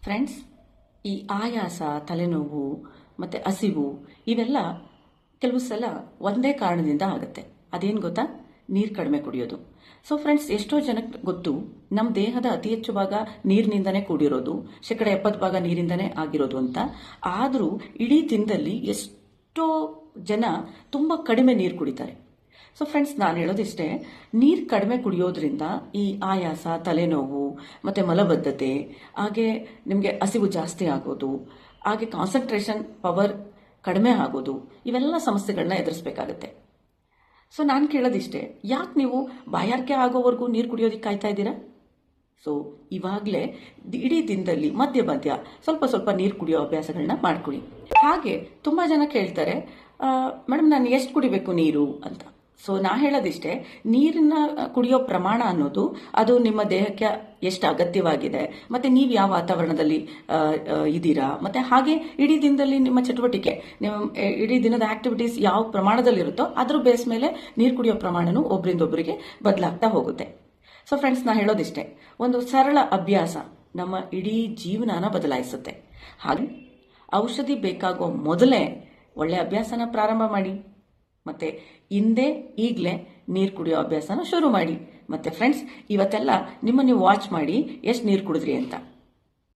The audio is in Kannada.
ಫ್ರೆಂಡ್ಸ್, ಈ ಆಯಾಸ, ತಲೆನೋವು ಮತ್ತು ಹಸಿವು ಇವೆಲ್ಲ ಕೆಲವು ಸಲ ಒಂದೇ ಕಾರಣದಿಂದ ಆಗುತ್ತೆ. ಅದೇನು ಗೊತ್ತಾ? ನೀರು ಕಡಿಮೆ ಕುಡಿಯೋದು. ಸೊ ಫ್ರೆಂಡ್ಸ್, ಎಷ್ಟೋ ಜನಕ್ಕೆ ಗೊತ್ತು ನಮ್ಮ ದೇಹದ ಅತಿ ಹೆಚ್ಚು ಭಾಗ ನೀರಿನಿಂದನೇ ಕೂಡಿರೋದು, 70% ನೀರಿಂದನೇ ಆಗಿರೋದು ಅಂತ. ಆದರೂ ಇಡೀ ದಿನದಲ್ಲಿ ಎಷ್ಟೋ ಜನ ತುಂಬ ಕಡಿಮೆ ನೀರು ಕುಡಿತಾರೆ. ಸೊ ಫ್ರೆಂಡ್ಸ್, ನಾನು ಹೇಳೋದಿಷ್ಟೇ, ನೀರು ಕಡಿಮೆ ಕುಡಿಯೋದ್ರಿಂದ ಈ ಆಯಾಸ, ತಲೆನೋವು ಮತ್ತು ಮಲಬದ್ಧತೆ, ಹಾಗೆ ನಿಮಗೆ ಹಸಿವು ಜಾಸ್ತಿ ಆಗೋದು, ಹಾಗೆ ಕಾನ್ಸಂಟ್ರೇಷನ್ ಪವರ್ ಕಡಿಮೆ ಆಗೋದು, ಇವೆಲ್ಲ ಸಮಸ್ಯೆಗಳನ್ನ ಎದುರಿಸಬೇಕಾಗತ್ತೆ. ಸೊ ನಾನು ಕೇಳೋದಿಷ್ಟೇ, ಯಾಕೆ ನೀವು ಬಾಯಾರಿಕೆ ಆಗೋವರೆಗೂ ನೀರು ಕುಡಿಯೋದಕ್ಕೆ ಕಾಯ್ತಾ ಇದ್ದೀರಾ? ಸೊ ಇವಾಗಲೇ ಇಡೀ ದಿನದಲ್ಲಿ ಮಧ್ಯ ಮಧ್ಯ ಸ್ವಲ್ಪ ಸ್ವಲ್ಪ ನೀರು ಕುಡಿಯೋ ಅಭ್ಯಾಸಗಳನ್ನ ಮಾಡ್ಕೊಳ್ಳಿ. ಹಾಗೆ ತುಂಬ ಜನ ಕೇಳ್ತಾರೆ, ಮೇಡಮ್ ನಾನು ಎಷ್ಟು ಕುಡಿಬೇಕು ನೀರು ಅಂತ. ಸೊ ನಾ ಹೇಳೋದಿಷ್ಟೇ, ನೀರನ್ನ ಕುಡಿಯೋ ಪ್ರಮಾಣ ಅನ್ನೋದು ಅದು ನಿಮ್ಮ ದೇಹಕ್ಕೆ ಎಷ್ಟು ಅಗತ್ಯವಾಗಿದೆ, ಮತ್ತು ನೀವು ಯಾವ ವಾತಾವರಣದಲ್ಲಿ ಇದ್ದೀರಾ, ಮತ್ತು ಹಾಗೆ ಇಡೀ ದಿನದಲ್ಲಿ ನಿಮ್ಮ ಚಟುವಟಿಕೆ, ನಿಮ್ಮ ಇಡೀ ದಿನದ ಆಕ್ಟಿವಿಟೀಸ್ ಯಾವ ಪ್ರಮಾಣದಲ್ಲಿರುತ್ತೋ ಅದ್ರ ಬೇಸ್ ಮೇಲೆ ನೀರು ಕುಡಿಯೋ ಪ್ರಮಾಣನೂ ಒಬ್ಬರಿಂದೊಬ್ಬರಿಗೆ ಬದಲಾಗ್ತಾ ಹೋಗುತ್ತೆ. ಸೊ ಫ್ರೆಂಡ್ಸ್, ನಾ ಹೇಳೋದಿಷ್ಟೇ, ಒಂದು ಸರಳ ಅಭ್ಯಾಸ ನಮ್ಮ ಇಡೀ ಜೀವನನ ಬದಲಾಯಿಸುತ್ತೆ. ಹಾಗೆ ಔಷಧಿ ಬೇಕಾಗೋ ಮೊದಲೇ ಒಳ್ಳೆ ಅಭ್ಯಾಸನ ಪ್ರಾರಂಭ ಮಾಡಿ, ಮತ್ತು ಈಗಲೇ ನೀರು ಕುಡಿಯೋ ಅಭ್ಯಾಸನ ಶುರು ಮಾಡಿ. ಮತ್ತು ಫ್ರೆಂಡ್ಸ್, ಇವತ್ತೆಲ್ಲ ನೀವು ವಾಚ್ ಮಾಡಿ ಎಷ್ಟು ನೀರು ಕುಡಿದ್ರಿ ಅಂತ.